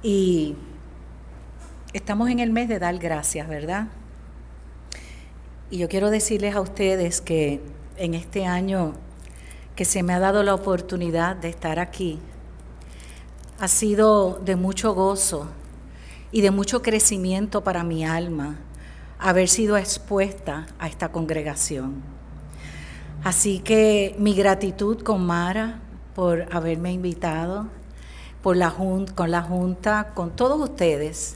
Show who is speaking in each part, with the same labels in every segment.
Speaker 1: Y estamos en el mes de dar gracias, ¿verdad? Y yo quiero decirles a ustedes que en este año que se me ha dado la oportunidad de estar aquí, ha sido de mucho gozo y de mucho crecimiento para mi alma haber sido expuesta a esta congregación. Así que mi gratitud con Mara por haberme invitado, con la Junta, con todos ustedes,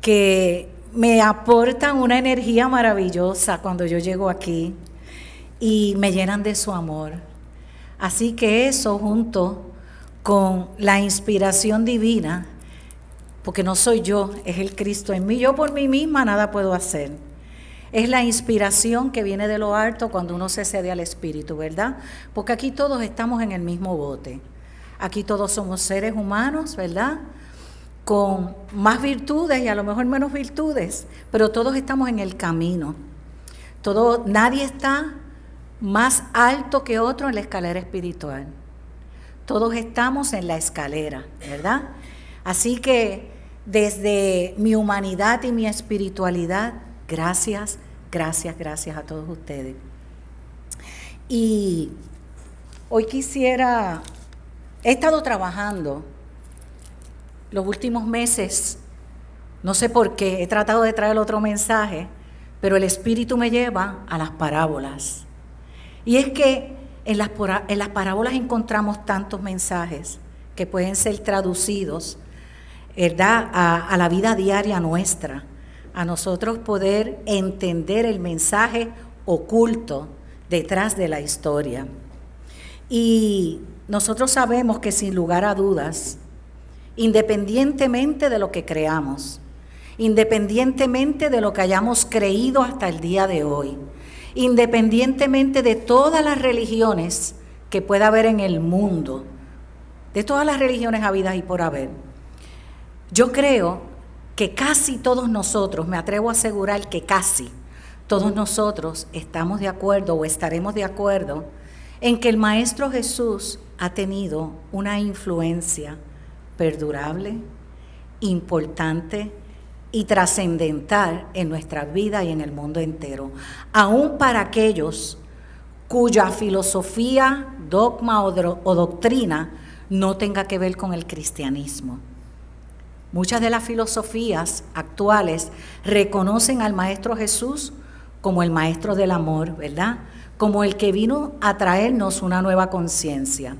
Speaker 1: que me aportan una energía maravillosa cuando yo llego aquí y me llenan de su amor. Así que eso, junto con la inspiración divina, porque no soy yo, es el Cristo en mí. Yo por mí misma nada puedo hacer. Es la inspiración que viene de lo alto cuando uno se cede al Espíritu, ¿verdad? Porque aquí todos estamos en el mismo bote. Aquí todos somos seres humanos, ¿verdad? Con más virtudes y a lo mejor menos virtudes, pero todos estamos en el camino. Nadie está más alto que otro en la escalera espiritual. Todos estamos en la escalera, ¿verdad? Así que desde mi humanidad y mi espiritualidad, gracias a todos ustedes. Y hoy he estado trabajando los últimos meses, no sé por qué, he tratado de traer otro mensaje, pero el Espíritu me lleva a las parábolas. Y es que en las parábolas encontramos tantos mensajes que pueden ser traducidos, ¿verdad?, a la vida diaria nuestra, a nosotros poder entender el mensaje oculto detrás de la historia. Y nosotros sabemos que sin lugar a dudas, independientemente de lo que creamos, independientemente de lo que hayamos creído hasta el día de hoy, independientemente de todas las religiones que pueda haber en el mundo, de todas las religiones habidas y por haber, yo creo que casi todos nosotros, me atrevo a asegurar que casi todos nosotros estamos de acuerdo o estaremos de acuerdo en que el Maestro Jesús ha tenido una influencia perdurable, importante y trascendental en nuestra vida y en el mundo entero, aún para aquellos cuya filosofía, dogma o doctrina no tenga que ver con el cristianismo. Muchas de las filosofías actuales reconocen al Maestro Jesús como el Maestro del amor, ¿verdad?, como el que vino a traernos una nueva conciencia.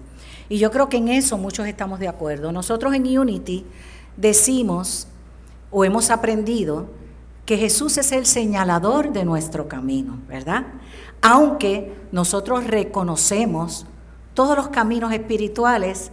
Speaker 1: Y yo creo que en eso muchos estamos de acuerdo. Nosotros en Unity decimos o hemos aprendido que Jesús es el señalador de nuestro camino, ¿verdad? Aunque nosotros reconocemos todos los caminos espirituales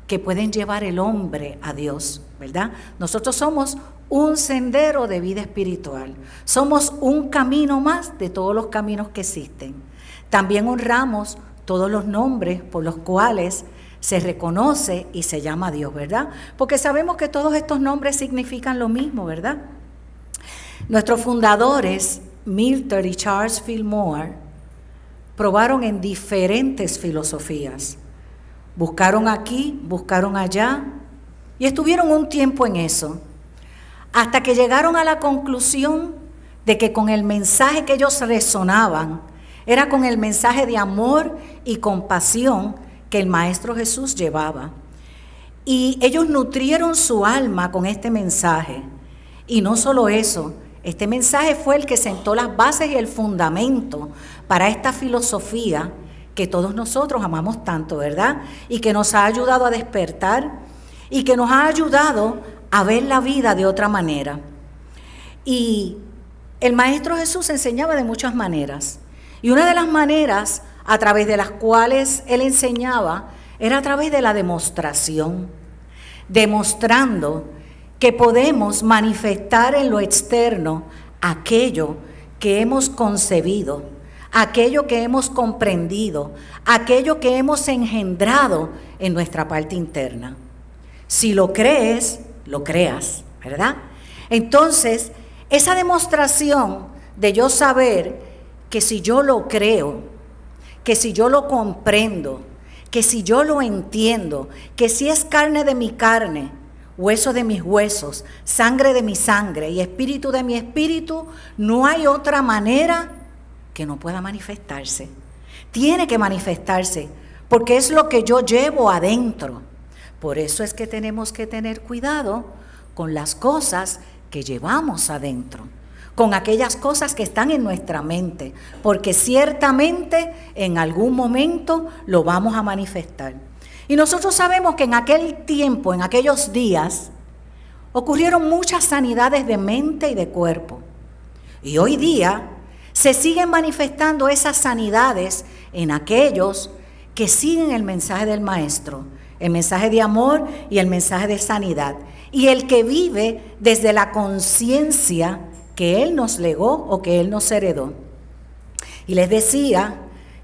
Speaker 1: que pueden llevar el hombre a Dios, ¿verdad? Nosotros somos un sendero de vida espiritual. Somos un camino más de todos los caminos que existen. También honramos todos los nombres por los cuales se reconoce y se llama a Dios, ¿verdad? Porque sabemos que todos estos nombres significan lo mismo, ¿verdad? Nuestros fundadores, Milton y Charles Fillmore, probaron en diferentes filosofías. Buscaron aquí, buscaron allá y estuvieron un tiempo en eso, hasta que llegaron a la conclusión de que con el mensaje que ellos resonaban era con el mensaje de amor y compasión que el Maestro Jesús llevaba. Y ellos nutrieron su alma con este mensaje. Y no solo eso, este mensaje fue el que sentó las bases y el fundamento para esta filosofía que todos nosotros amamos tanto, ¿verdad? Y que nos ha ayudado a despertar y que nos ha ayudado a ver la vida de otra manera. Y el Maestro Jesús enseñaba de muchas maneras. Y una de las maneras a través de las cuales Él enseñaba era a través de la demostración, demostrando que podemos manifestar en lo externo aquello que hemos concebido, aquello que hemos comprendido, aquello que hemos engendrado en nuestra parte interna. Si lo crees, lo creas, ¿verdad? Entonces, esa demostración de yo saber que si yo lo creo, que si yo lo comprendo, que si yo lo entiendo, que si es carne de mi carne, hueso de mis huesos, sangre de mi sangre y espíritu de mi espíritu, no hay otra manera que no pueda manifestarse. Tiene que manifestarse, porque es lo que yo llevo adentro. Por eso es que tenemos que tener cuidado con las cosas que llevamos adentro, con aquellas cosas que están en nuestra mente, porque ciertamente en algún momento lo vamos a manifestar. Y nosotros sabemos que en aquel tiempo, en aquellos días, ocurrieron muchas sanidades de mente y de cuerpo. Y hoy día se siguen manifestando esas sanidades en aquellos que siguen el mensaje del Maestro, el mensaje de amor y el mensaje de sanidad. Y el que vive desde la conciencia que Él nos legó o que Él nos heredó. Y les decía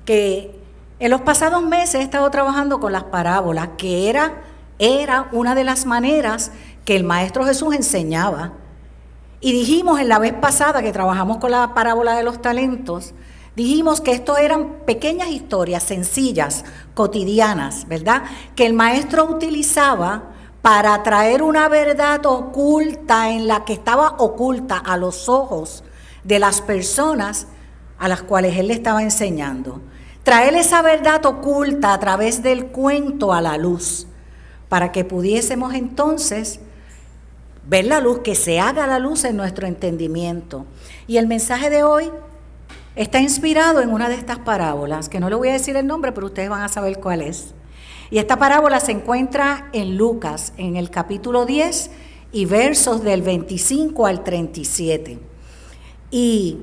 Speaker 1: que en los pasados meses he estado trabajando con las parábolas, que era una de las maneras que el Maestro Jesús enseñaba. Y dijimos en la vez pasada que trabajamos con la parábola de los talentos, dijimos que esto eran pequeñas historias sencillas, cotidianas, ¿verdad? Que el Maestro utilizaba para traer una verdad oculta, en la que estaba oculta a los ojos de las personas a las cuales Él le estaba enseñando. Traer esa verdad oculta a través del cuento a la luz, para que pudiésemos entonces ver la luz, que se haga la luz en nuestro entendimiento. Y el mensaje de hoy está inspirado en una de estas parábolas, que no le voy a decir el nombre, pero ustedes van a saber cuál es. Y esta parábola se encuentra en Lucas, en el capítulo 10 y versos del 25 al 37. Y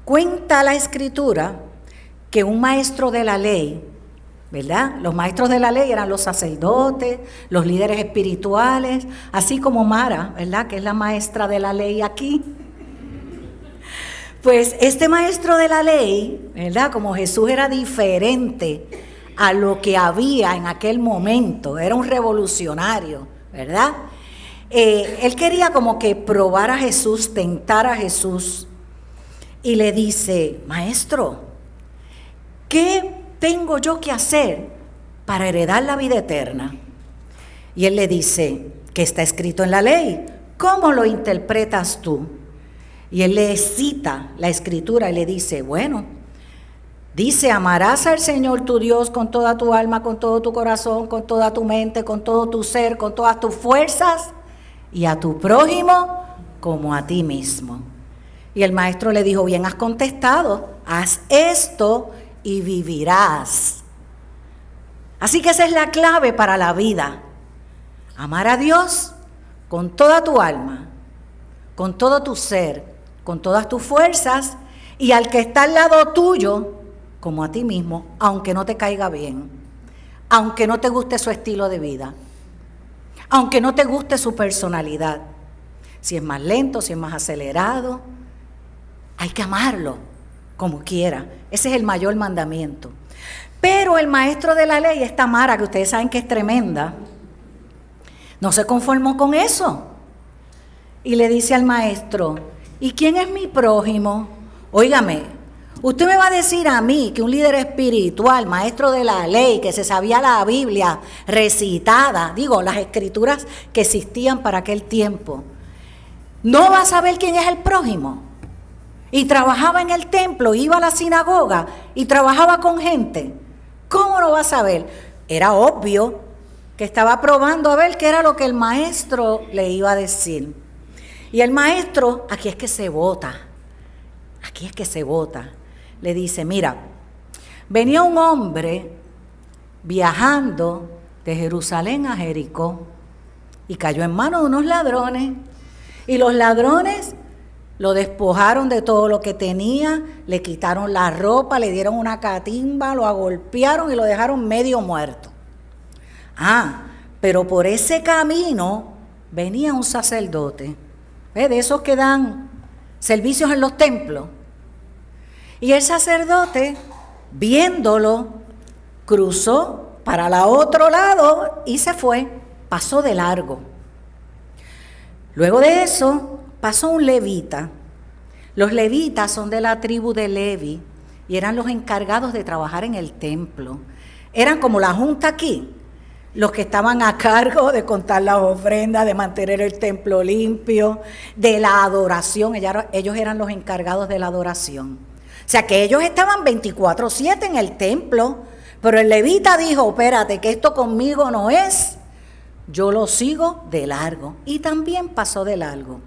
Speaker 1: cuenta la Escritura que un maestro de la ley, ¿verdad? Los maestros de la ley eran los sacerdotes, los líderes espirituales, así como Mara, ¿verdad? Que es la maestra de la ley aquí. Pues este maestro de la ley, ¿verdad? Como Jesús era diferente a lo que había en aquel momento, era un revolucionario, ¿verdad? Él quería como que probar a Jesús, tentar a Jesús, y le dice: Maestro, ¿qué tengo yo que hacer para heredar la vida eterna? Y él le dice: ¿qué está escrito en la ley? ¿Cómo lo interpretas tú? Y él le cita la Escritura y le dice: bueno, dice, amarás al Señor tu Dios con toda tu alma, con todo tu corazón, con toda tu mente, con todo tu ser, con todas tus fuerzas, y a tu prójimo como a ti mismo. Y el maestro le dijo: bien has contestado, haz esto y vivirás. Así que esa es la clave para la vida: amar a Dios con toda tu alma, con todo tu ser, con todas tus fuerzas, y al que está al lado tuyo como a ti mismo, aunque no te caiga bien, aunque no te guste su estilo de vida, aunque no te guste su personalidad, si es más lento, si es más acelerado, hay que amarlo como quiera. Ese es el mayor mandamiento. Pero el maestro de la ley, esta Mara, que ustedes saben que es tremenda, no se conformó con eso. Y le dice al maestro: ¿y quién es mi prójimo? Óigame, usted me va a decir a mí, que un líder espiritual, maestro de la ley, que se sabía la Biblia recitada, las escrituras que existían para aquel tiempo, ¿no va a saber quién es el prójimo? Y trabajaba en el templo, iba a la sinagoga y trabajaba con gente. ¿Cómo no va a saber? Era obvio que estaba probando a ver qué era lo que el maestro le iba a decir. Y el maestro, aquí es que se vota. Le dice: mira, venía un hombre viajando de Jerusalén a Jericó y cayó en manos de unos ladrones. Y los ladrones lo despojaron de todo lo que tenía, le quitaron la ropa, le dieron una catimba, lo agolpearon y lo dejaron medio muerto. Pero por ese camino venía un sacerdote, de esos que dan servicios en los templos. Y el sacerdote, viéndolo, cruzó para el otro lado y se fue, pasó de largo. Luego de eso pasó un levita. Los levitas son de la tribu de Levi y eran los encargados de trabajar en el templo. Eran como la junta aquí. los que estaban a cargo de contar las ofrendas, de mantener el templo limpio, de la adoración. Ellos eran los encargados de la adoración. O sea que ellos estaban 24/7 en el templo, pero el levita dijo, espérate, que esto conmigo no es, yo lo sigo de largo. Y también pasó de largo.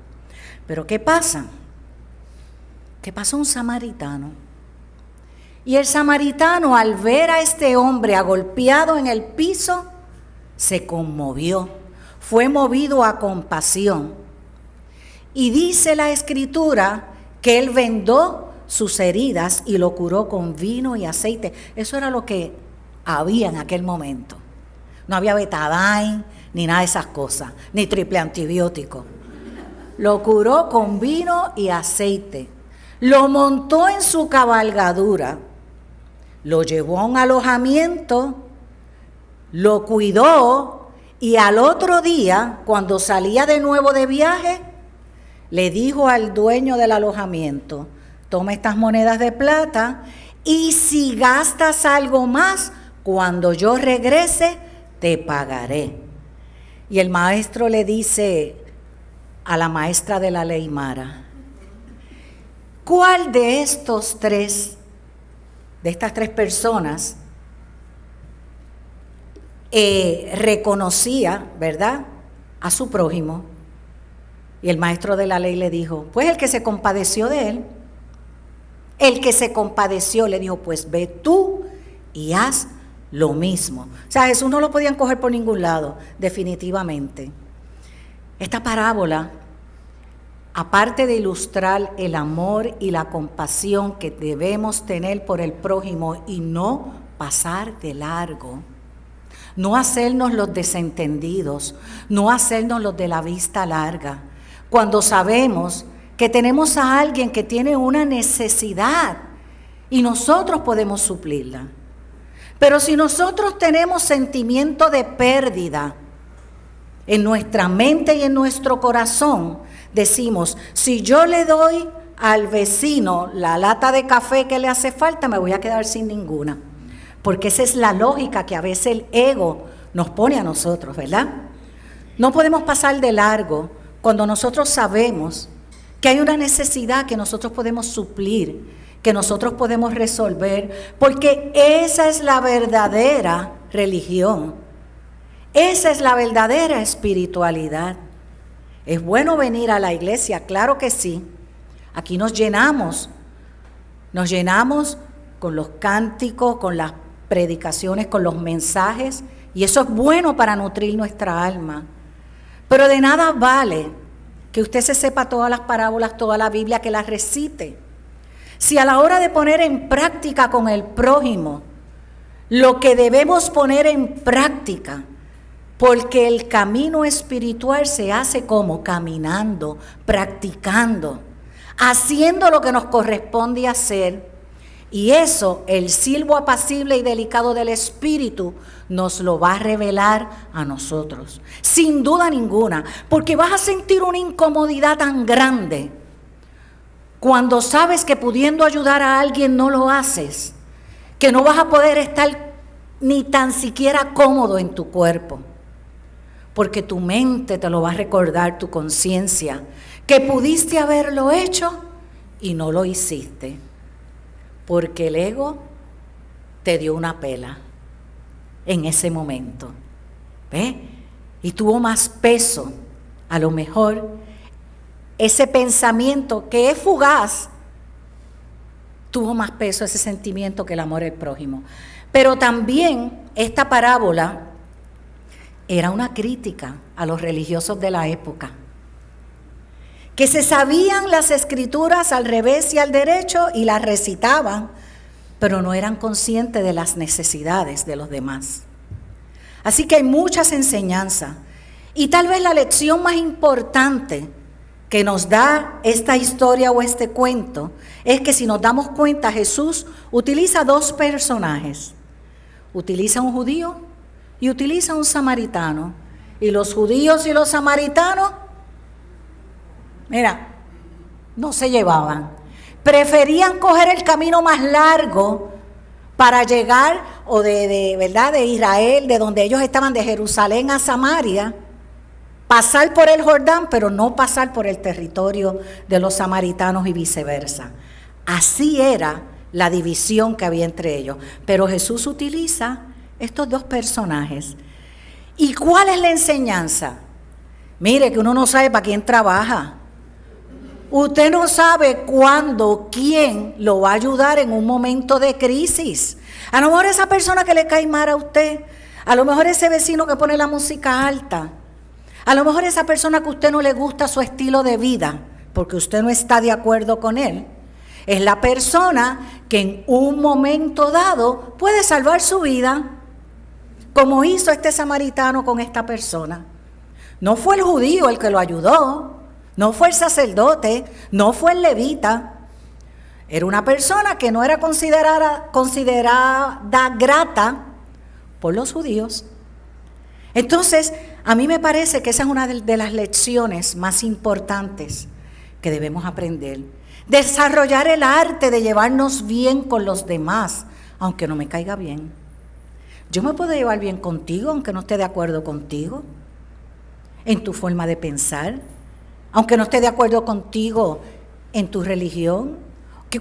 Speaker 1: Pero ¿qué pasa? Que pasó un samaritano. Y el samaritano, al ver a este hombre agolpeado en el piso, se conmovió, fue movido a compasión. Y dice la Escritura que él vendó sus heridas y lo curó con vino y aceite. Eso era lo que había en aquel momento. No había Betadine, ni nada de esas cosas, ni triple antibiótico. Lo curó con vino y aceite. Lo montó en su cabalgadura, lo llevó a un alojamiento, lo cuidó y al otro día, cuando salía de nuevo de viaje, le dijo al dueño del alojamiento, toma estas monedas de plata y si gastas algo más, cuando yo regrese, te pagaré. Y el maestro le dice a la maestra de la ley Mara, ¿cuál de estas tres personas reconocía, ¿verdad?, a su prójimo? Y el maestro de la ley le dijo, pues el que se compadeció de él. El que se compadeció le dijo, pues ve tú y haz lo mismo. O sea, Jesús no lo podían coger por ningún lado, definitivamente. Esta parábola, aparte de ilustrar el amor y la compasión que debemos tener por el prójimo y no pasar de largo, no hacernos los desentendidos, no hacernos los de la vista larga, cuando sabemos que tenemos a alguien que tiene una necesidad y nosotros podemos suplirla. Pero si nosotros tenemos sentimiento de pérdida en nuestra mente y en nuestro corazón, decimos, si yo le doy al vecino la lata de café que le hace falta, me voy a quedar sin ninguna. Porque esa es la lógica que a veces el ego nos pone a nosotros, ¿verdad? No podemos pasar de largo cuando nosotros sabemos que hay una necesidad que nosotros podemos suplir, que nosotros podemos resolver, porque esa es la verdadera religión, esa es la verdadera espiritualidad. Es bueno venir a la iglesia, claro que sí. Aquí nos llenamos con los cánticos, con las predicaciones, con los mensajes, y eso es bueno para nutrir nuestra alma. Pero de nada vale que usted se sepa todas las parábolas, toda la Biblia, que las recite. Si a la hora de poner en práctica con el prójimo, lo que debemos poner en práctica, porque el camino espiritual se hace como caminando, practicando, haciendo lo que nos corresponde hacer. Y eso, el silbo apacible y delicado del Espíritu, nos lo va a revelar a nosotros, sin duda ninguna, porque vas a sentir una incomodidad tan grande cuando sabes que pudiendo ayudar a alguien no lo haces, que no vas a poder estar ni tan siquiera cómodo en tu cuerpo, porque tu mente te lo va a recordar, tu conciencia, que pudiste haberlo hecho y no lo hiciste, porque el ego te dio una pela en ese momento, ¿ves? Y tuvo más peso, a lo mejor, ese pensamiento que es fugaz, tuvo más peso ese sentimiento que el amor al prójimo. Pero también esta parábola era una crítica a los religiosos de la época, que se sabían las escrituras al revés y al derecho y las recitaban, pero no eran conscientes de las necesidades de los demás. Así que hay muchas enseñanzas, y tal vez la lección más importante que nos da esta historia o este cuento es que, si nos damos cuenta, Jesús utiliza dos personajes. Utiliza un judío y utiliza un samaritano. Y los judíos y los samaritanos, mira, no se llevaban. Preferían coger el camino más largo para llegar, o ¿verdad?, de Israel, de donde ellos estaban, de Jerusalén a Samaria, pasar por el Jordán, pero no pasar por el territorio de los samaritanos y viceversa. Así era la división que había entre ellos. Pero Jesús utiliza estos dos personajes. ¿Y cuál es la enseñanza? Mire, que uno no sabe para quién trabaja. Usted no sabe cuándo, quién lo va a ayudar en un momento de crisis. A lo mejor esa persona que le cae mal a usted, a lo mejor ese vecino que pone la música alta, a lo mejor esa persona que a usted no le gusta su estilo de vida, porque usted no está de acuerdo con él, es la persona que en un momento dado puede salvar su vida, como hizo este samaritano con esta persona. No fue el judío el que lo ayudó, no fue el sacerdote, no fue el levita. Era una persona que no era considerada grata por los judíos. Entonces, a mí me parece que esa es una de las lecciones más importantes que debemos aprender. Desarrollar el arte de llevarnos bien con los demás, aunque no me caiga bien. Yo me puedo llevar bien contigo, aunque no esté de acuerdo contigo, en tu forma de pensar, aunque no esté de acuerdo contigo en tu religión,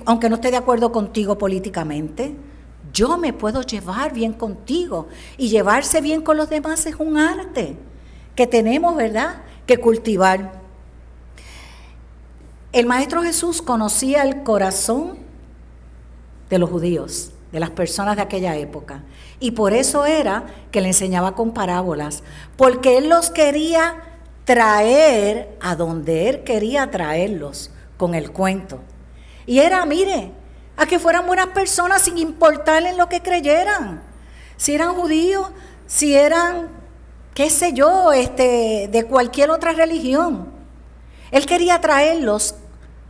Speaker 1: aunque no esté de acuerdo contigo políticamente. Yo me puedo llevar bien contigo, y llevarse bien con los demás es un arte que tenemos, ¿verdad?, que cultivar. El Maestro Jesús conocía el corazón de los judíos, de las personas de aquella época, y por eso era que le enseñaba con parábolas, porque Él los quería traer a donde Él quería traerlos con el cuento. Y era, mire, a que fueran buenas personas sin importarle en lo que creyeran. Si eran judíos, si eran, qué sé yo, de cualquier otra religión. Él quería traerlos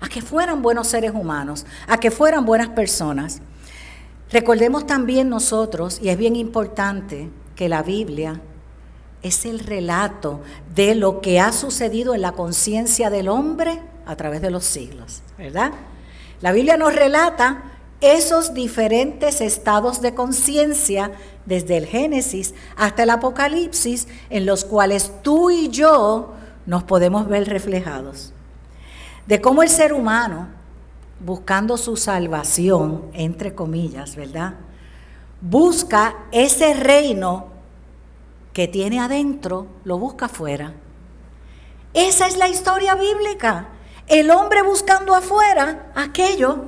Speaker 1: a que fueran buenos seres humanos, a que fueran buenas personas. Recordemos también nosotros, y es bien importante, que la Biblia es el relato de lo que ha sucedido en la conciencia del hombre a través de los siglos, ¿verdad? La Biblia nos relata esos diferentes estados de conciencia desde el Génesis hasta el Apocalipsis, en los cuales tú y yo nos podemos ver reflejados. De cómo el ser humano, buscando su salvación, entre comillas, ¿verdad?, busca ese reino que tiene adentro, lo busca afuera. Esa es la historia bíblica. El hombre buscando afuera aquello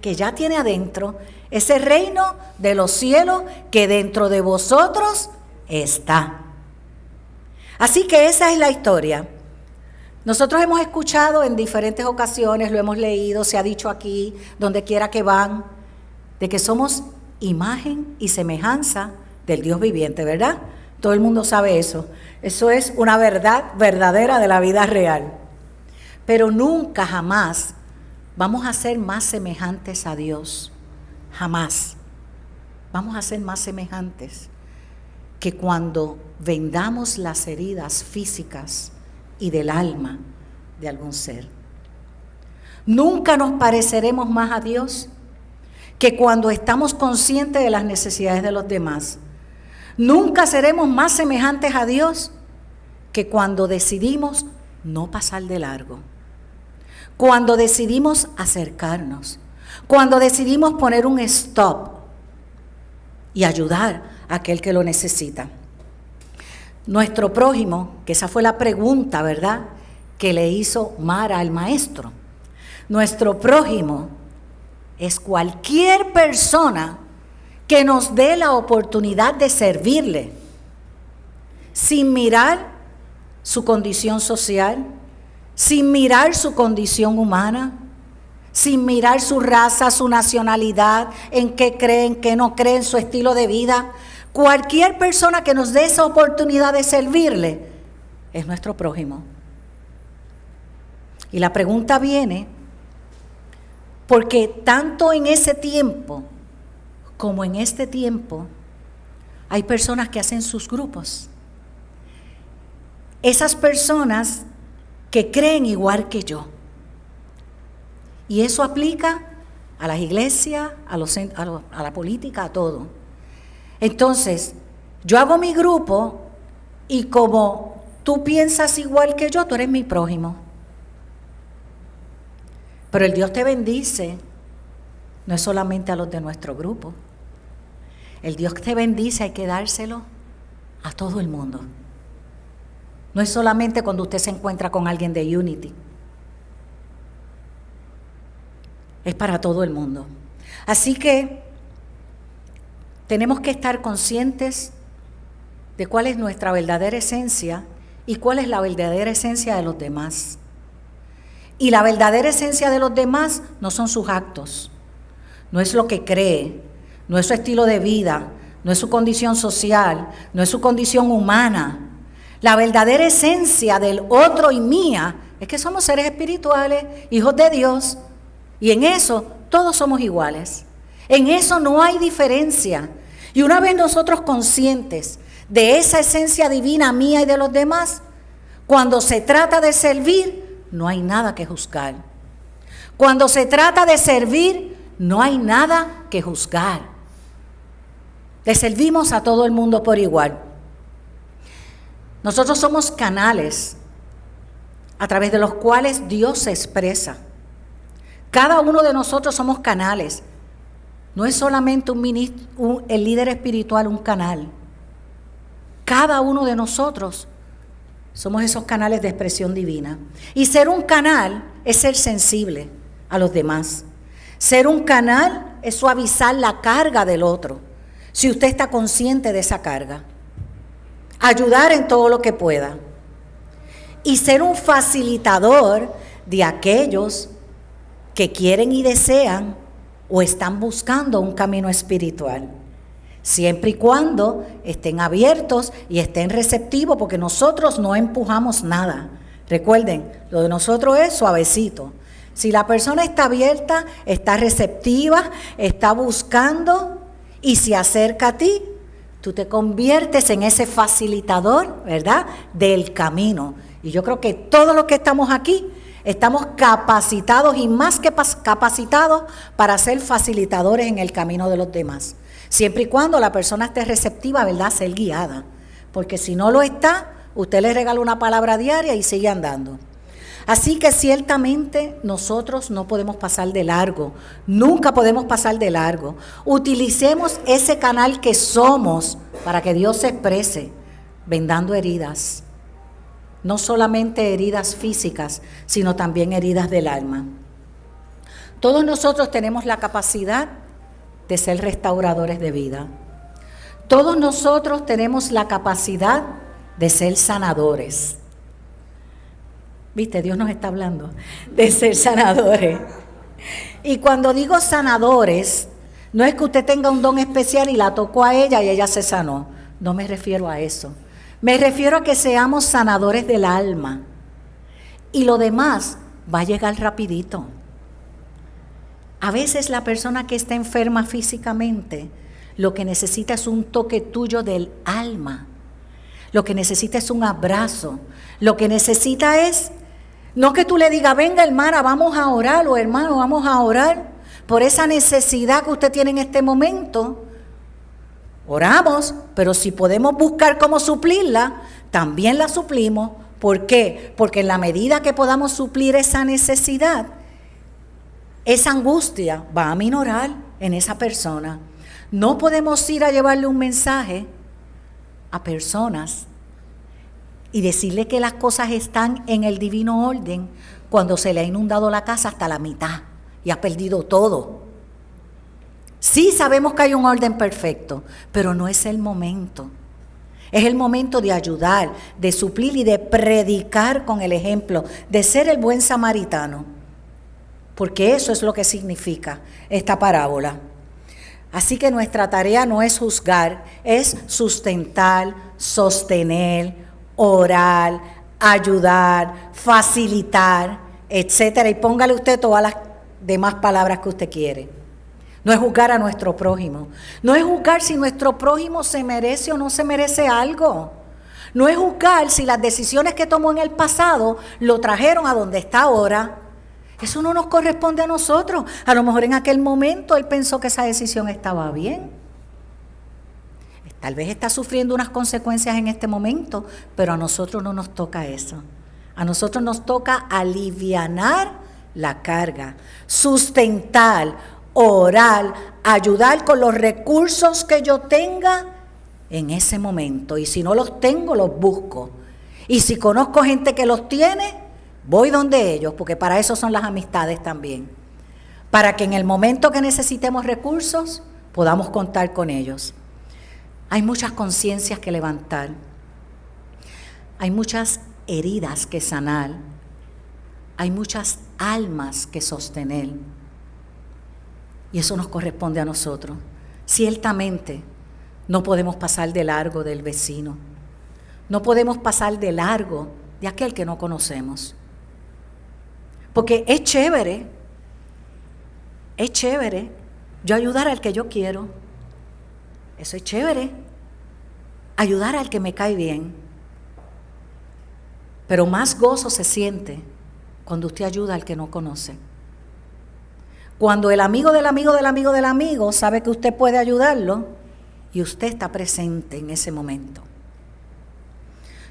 Speaker 1: que ya tiene adentro, ese reino de los cielos que dentro de vosotros está. Así que esa es la historia. Nosotros hemos escuchado en diferentes ocasiones, lo hemos leído, se ha dicho aquí, donde quiera que van, de que somos imagen y semejanza del Dios viviente, ¿verdad? Todo el mundo sabe eso. Eso es una verdad verdadera de la vida real. Pero nunca, jamás vamos a ser más semejantes a Dios. Jamás. Vamos a ser más semejantes que cuando vendamos las heridas físicas y del alma de algún ser. Nunca nos pareceremos más a Dios que cuando estamos conscientes de las necesidades de los demás. Nunca seremos más semejantes a Dios que cuando decidimos no pasar de largo. Cuando decidimos acercarnos, cuando decidimos poner un stop y ayudar a aquel que lo necesita. Nuestro prójimo, que esa fue la pregunta, ¿verdad?, que le hizo Mara al maestro. Nuestro prójimo es cualquier persona que nos dé la oportunidad de servirle, sin mirar su condición social, sin mirar su condición humana, sin mirar su raza, su nacionalidad, en qué creen, qué no creen, su estilo de vida. Cualquier persona que nos dé esa oportunidad de servirle es nuestro prójimo. Y la pregunta viene porque tanto en ese tiempo como en este tiempo hay personas que hacen sus grupos. Esas personas que creen igual que yo. Y eso aplica a las iglesias, a la política, a todo. Entonces, yo hago mi grupo y como tú piensas igual que yo, tú eres mi prójimo. Pero el Dios te bendice, no es solamente a los de nuestro grupo. El Dios te bendice, hay que dárselo a todo el mundo. No es solamente cuando usted se encuentra con alguien de Unity. Es para todo el mundo. Así que tenemos que estar conscientes de cuál es nuestra verdadera esencia y cuál es la verdadera esencia de los demás. Y la verdadera esencia de los demás no son sus actos, no es lo que cree, no es su estilo de vida, no es su condición social, no es su condición humana. La verdadera esencia del otro y mía es que somos seres espirituales, hijos de Dios, y en eso todos somos iguales. En eso no hay diferencia. Y una vez nosotros conscientes de esa esencia divina mía y de los demás, cuando se trata de servir, no hay nada que juzgar. Cuando se trata de servir, no hay nada que juzgar. Le servimos a todo el mundo por igual. Nosotros somos canales a través de los cuales Dios se expresa. Cada uno de nosotros somos canales. No es solamente el líder espiritual un canal. Cada uno de nosotros somos esos canales de expresión divina. Y ser un canal es ser sensible a los demás. Ser un canal es suavizar la carga del otro, si usted está consciente de esa carga. Ayudar en todo lo que pueda. Y ser un facilitador de aquellos que quieren y desean o están buscando un camino espiritual. Siempre y cuando estén abiertos y estén receptivos, porque nosotros no empujamos nada. Recuerden, lo de nosotros es suavecito. Si la persona está abierta, está receptiva, está buscando y se acerca a ti, tú te conviertes en ese facilitador, ¿verdad?, del camino. Y yo creo que todos los que estamos aquí estamos capacitados y más que capacitados para ser facilitadores en el camino de los demás. Siempre y cuando la persona esté receptiva, ¿verdad?, ser guiada. Porque si no lo está, usted le regala una palabra diaria y sigue andando. Así que ciertamente nosotros no podemos pasar de largo, nunca podemos pasar de largo. Utilicemos ese canal que somos para que Dios se exprese, vendando heridas. No solamente heridas físicas, sino también heridas del alma. Todos nosotros tenemos la capacidad de ser restauradores de vida. Todos nosotros tenemos la capacidad de ser sanadores. ¿Viste? Dios nos está hablando de ser sanadores. Y cuando digo sanadores, no es que usted tenga un don especial y la tocó a ella y ella se sanó. No me refiero a eso. Me refiero a que seamos sanadores del alma. Y lo demás va a llegar rapidito. A veces la persona que está enferma físicamente, lo que necesita es un toque tuyo del alma. Lo que necesita es un abrazo. Lo que necesita es, no que tú le digas, venga hermana, vamos a orar, o hermano, vamos a orar por esa necesidad que usted tiene en este momento. Oramos, pero si podemos buscar cómo suplirla, también la suplimos. ¿Por qué? Porque en la medida que podamos suplir esa necesidad, esa angustia va a minorar en esa persona. No podemos ir a llevarle un mensaje a personas y decirle que las cosas están en el divino orden cuando se le ha inundado la casa hasta la mitad y ha perdido todo. Sí sabemos que hay un orden perfecto, pero no es el momento. Es el momento de ayudar, de suplir y de predicar con el ejemplo, de ser el buen samaritano. Porque eso es lo que significa esta parábola. Así que nuestra tarea no es juzgar, es sustentar, sostener, orar, ayudar, facilitar, etcétera. Y póngale usted todas las demás palabras que usted quiere. No es juzgar a nuestro prójimo. No es juzgar si nuestro prójimo se merece o no se merece algo. No es juzgar si las decisiones que tomó en el pasado lo trajeron a donde está ahora. Eso no nos corresponde a nosotros. A lo mejor en aquel momento él pensó que esa decisión estaba bien. Tal vez está sufriendo unas consecuencias en este momento, pero a nosotros no nos toca eso. A nosotros nos toca alivianar la carga, sustentar, orar, ayudar con los recursos que yo tenga en ese momento. Y si no los tengo, los busco. Y si conozco gente que los tiene, voy donde ellos, porque para eso son las amistades también. Para que en el momento que necesitemos recursos, podamos contar con ellos. Hay muchas conciencias que levantar. Hay muchas heridas que sanar. Hay muchas almas que sostener. Y eso nos corresponde a nosotros. Ciertamente, no podemos pasar de largo del vecino. No podemos pasar de largo de aquel que no conocemos. Porque es chévere yo ayudar al que yo quiero. Eso es chévere. Ayudar al que me cae bien. Pero más gozo se siente cuando usted ayuda al que no conoce. Cuando el amigo del amigo del amigo del amigo sabe que usted puede ayudarlo y usted está presente en ese momento.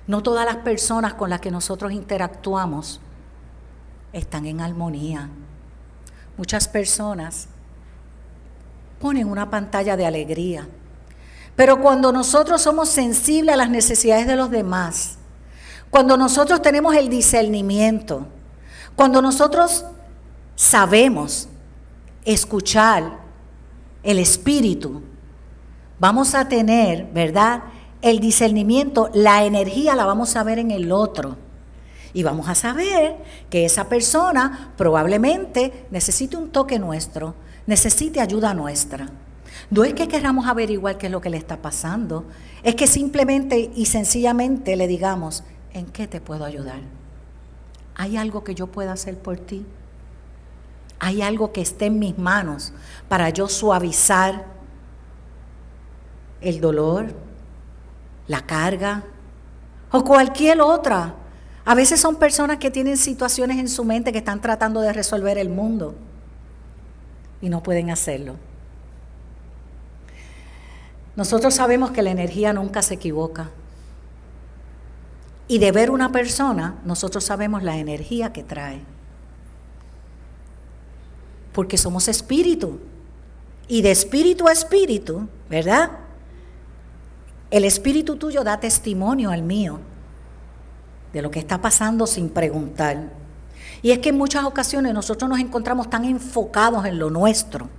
Speaker 1: No todas las personas con las que nosotros interactuamos están en armonía. Muchas personas ponen una pantalla de alegría, pero cuando nosotros somos sensibles a las necesidades de los demás, cuando nosotros tenemos el discernimiento, cuando nosotros sabemos escuchar el espíritu, vamos a tener, ¿verdad?, el discernimiento, la energía la vamos a ver en el otro. Y vamos a saber que esa persona probablemente necesite un toque nuestro, necesite ayuda nuestra. No es que queramos averiguar qué es lo que le está pasando, es que simplemente y sencillamente le digamos, ¿en qué te puedo ayudar? ¿Hay algo que yo pueda hacer por ti? ¿Hay algo que esté en mis manos para yo suavizar el dolor, la carga o cualquier otra? A veces son personas que tienen situaciones en su mente que están tratando de resolver el mundo y no pueden hacerlo. Nosotros sabemos que la energía nunca se equivoca. Y de ver una persona, nosotros sabemos la energía que trae. Porque somos espíritu. Y de espíritu a espíritu, ¿verdad? El espíritu tuyo da testimonio al mío de lo que está pasando sin preguntar. Y es que en muchas ocasiones nosotros nos encontramos tan enfocados en lo nuestro,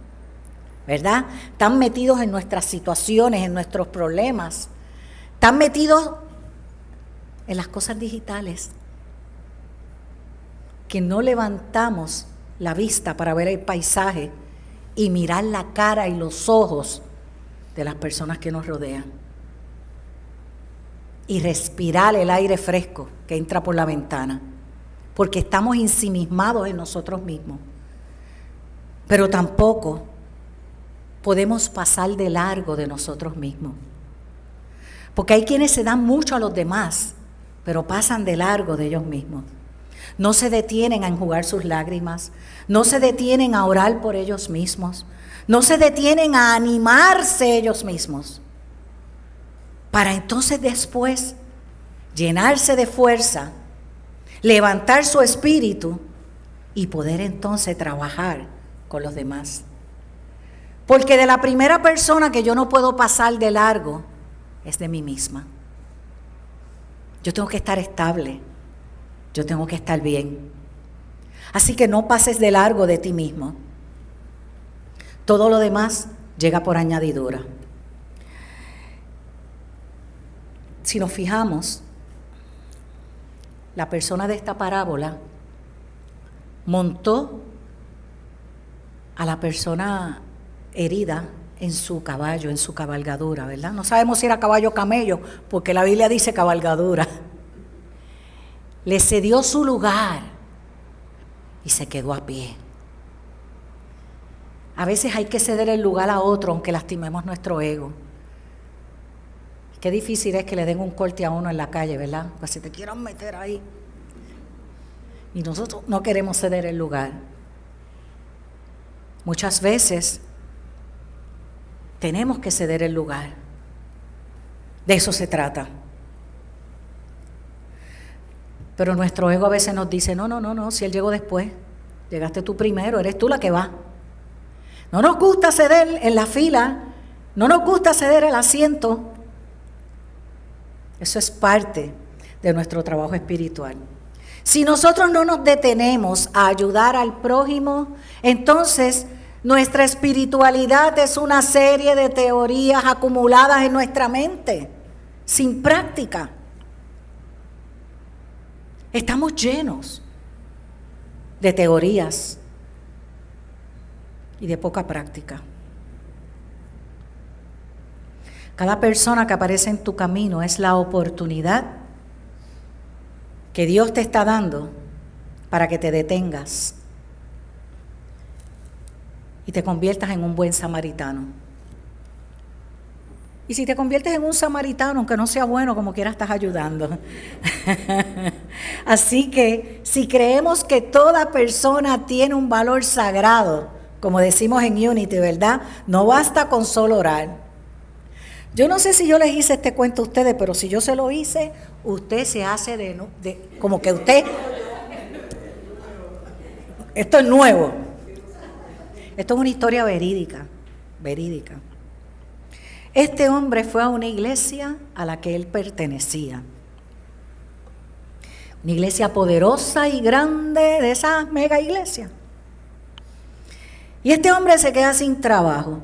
Speaker 1: ¿verdad? Tan metidos en nuestras situaciones, en nuestros problemas, tan metidos en las cosas digitales, que no levantamos la vista para ver el paisaje y mirar la cara y los ojos de las personas que nos rodean. Y respirar el aire fresco que entra por la ventana, porque estamos ensimismados en nosotros mismos. Pero tampoco podemos pasar de largo de nosotros mismos, porque hay quienes se dan mucho a los demás, pero pasan de largo de ellos mismos. No se detienen a enjugar sus lágrimas, no se detienen a orar por ellos mismos, no se detienen a animarse ellos mismos, para entonces después llenarse de fuerza, levantar su espíritu y poder entonces trabajar con los demás. Porque de la primera persona que yo no puedo pasar de largo es de mí misma. Yo tengo que estar estable, yo tengo que estar bien. Así que no pases de largo de ti mismo. Todo lo demás llega por añadidura. Si nos fijamos, la persona de esta parábola montó a la persona herida en su caballo, en su cabalgadura, ¿verdad? No sabemos si era caballo o camello, porque la Biblia dice cabalgadura. Le cedió su lugar y se quedó a pie. A veces hay que ceder el lugar a otro, aunque lastimemos nuestro ego. Qué difícil es que le den un corte a uno en la calle, ¿verdad? Pues si te quieran meter ahí. Y nosotros no queremos ceder el lugar. Muchas veces tenemos que ceder el lugar. De eso se trata. Pero nuestro ego a veces nos dice, no, si él llegó después, llegaste tú primero, eres tú la que va. No nos gusta ceder en la fila, no nos gusta ceder el asiento. Eso es parte de nuestro trabajo espiritual. Si nosotros no nos detenemos a ayudar al prójimo, entonces nuestra espiritualidad es una serie de teorías acumuladas en nuestra mente, sin práctica. Estamos llenos de teorías y de poca práctica. Cada persona que aparece en tu camino es la oportunidad que Dios te está dando para que te detengas y te conviertas en un buen samaritano. Y si te conviertes en un samaritano, aunque no sea bueno, como quiera estás ayudando. Así que si creemos que toda persona tiene un valor sagrado, como decimos en Unity, ¿verdad? No basta con solo orar. Yo no sé si yo les hice este cuento a ustedes, pero si yo se lo hice, usted se hace como que usted... Esto es nuevo. Esto es una historia verídica. Este hombre fue a una iglesia a la que él pertenecía. Una iglesia poderosa y grande, de esas mega iglesias. Y este hombre se queda sin trabajo.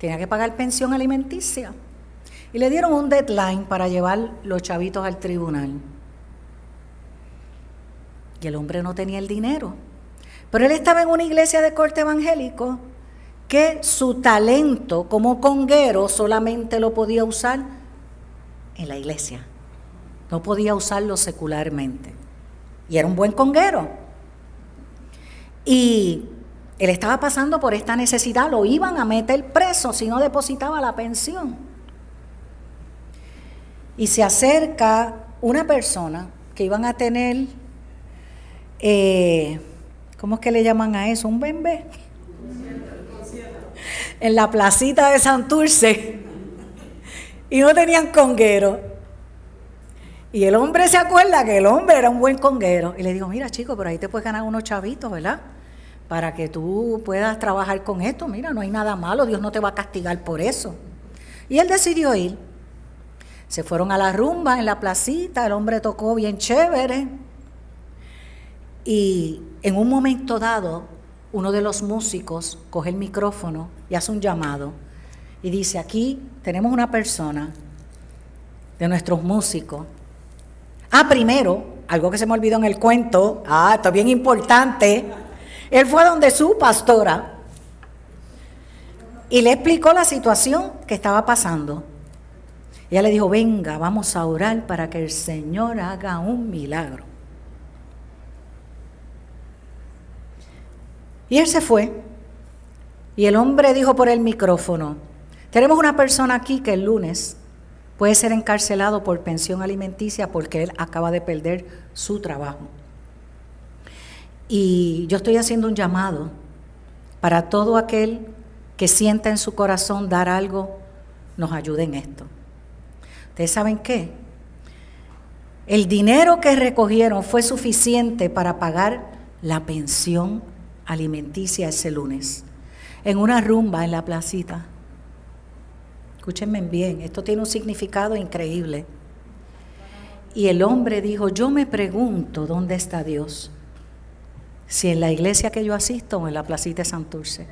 Speaker 1: Tenía que pagar pensión alimenticia. Y le dieron un deadline para llevar los chavitos al tribunal. Y el hombre no tenía el dinero. Pero él estaba en una iglesia de corte evangélico que su talento como conguero solamente lo podía usar en la iglesia. No podía usarlo secularmente. Y era un buen conguero. Y él estaba pasando por esta necesidad, lo iban a meter preso si no depositaba la pensión. Y se acerca una persona que iban a tener, ¿cómo es que le llaman a eso? Un bembé. En la placita de Santurce. Y no tenían conguero. Y el hombre se acuerda que el hombre era un buen conguero. Y le dijo, mira chico, pero ahí te puedes ganar unos chavitos, ¿verdad? Para que tú puedas trabajar con esto. Mira, no hay nada malo, Dios no te va a castigar por eso. Y él decidió ir. Se fueron a la rumba en la placita, el hombre tocó bien chévere. Y en un momento dado, uno de los músicos coge el micrófono y hace un llamado. Y dice, aquí tenemos una persona de nuestros músicos. Primero, algo que se me olvidó en el cuento, esto es bien importante. Él fue donde su pastora y le explicó la situación que estaba pasando. Ella le dijo, venga, vamos a orar para que el Señor haga un milagro. Y él se fue. Y el hombre dijo por el micrófono, tenemos una persona aquí que el lunes puede ser encarcelado por pensión alimenticia porque él acaba de perder su trabajo. Y yo estoy haciendo un llamado para todo aquel que sienta en su corazón dar algo, nos ayude en esto. ¿Ustedes saben qué? El dinero que recogieron fue suficiente para pagar la pensión alimenticia ese lunes, en una rumba en la placita. Escúchenme bien, esto tiene un significado increíble. Y el hombre dijo, yo me pregunto dónde está Dios, si en la iglesia que yo asisto o en la placita de Santurce.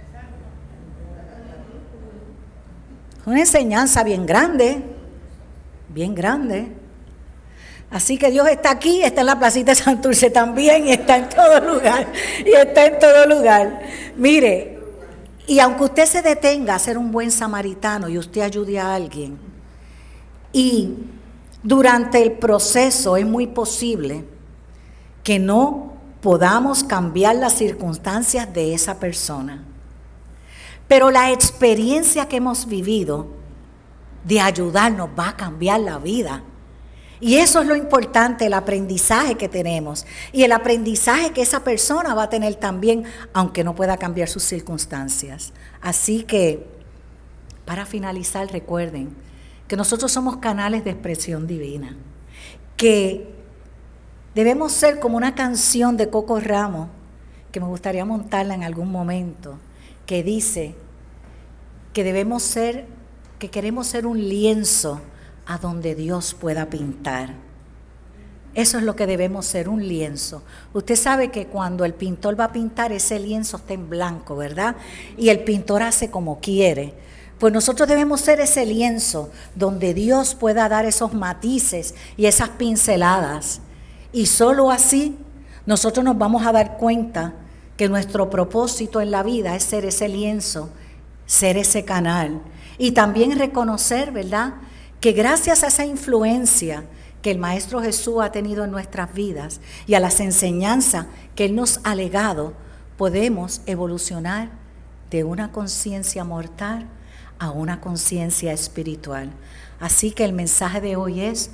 Speaker 1: Una enseñanza bien grande. Así que Dios está aquí, está en la placita de Santurce también y está en todo lugar. Mire, y aunque usted se detenga a ser un buen samaritano y usted ayude a alguien, y durante el proceso es muy posible que no podamos cambiar las circunstancias de esa persona. Pero la experiencia que hemos vivido de ayudarnos va a cambiar la vida. Y eso es lo importante, el aprendizaje que tenemos y el aprendizaje que esa persona va a tener también, aunque no pueda cambiar sus circunstancias. Así que, para finalizar, recuerden que nosotros somos canales de expresión divina, que debemos ser como una canción de Coco Ramos, que me gustaría montarla en algún momento, que dice que debemos ser, que queremos ser un lienzo a donde Dios pueda pintar. Eso es lo que debemos ser, un lienzo. Usted sabe que cuando el pintor va a pintar, ese lienzo está en blanco, ¿verdad? Y el pintor hace como quiere. Pues nosotros debemos ser ese lienzo donde Dios pueda dar esos matices y esas pinceladas. Y solo así nosotros nos vamos a dar cuenta que nuestro propósito en la vida es ser ese lienzo, ser ese canal. Y también reconocer, ¿verdad?, que gracias a esa influencia que el Maestro Jesús ha tenido en nuestras vidas y a las enseñanzas que Él nos ha legado, podemos evolucionar de una conciencia mortal a una conciencia espiritual. Así que el mensaje de hoy es: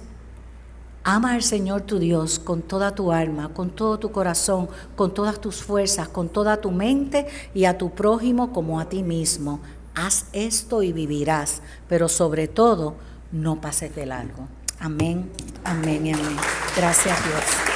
Speaker 1: ama al Señor tu Dios con toda tu alma, con todo tu corazón, con todas tus fuerzas, con toda tu mente, y a tu prójimo como a ti mismo. Haz esto y vivirás, pero sobre todo, no pases de largo. Amén, amén y amén. Gracias, Dios.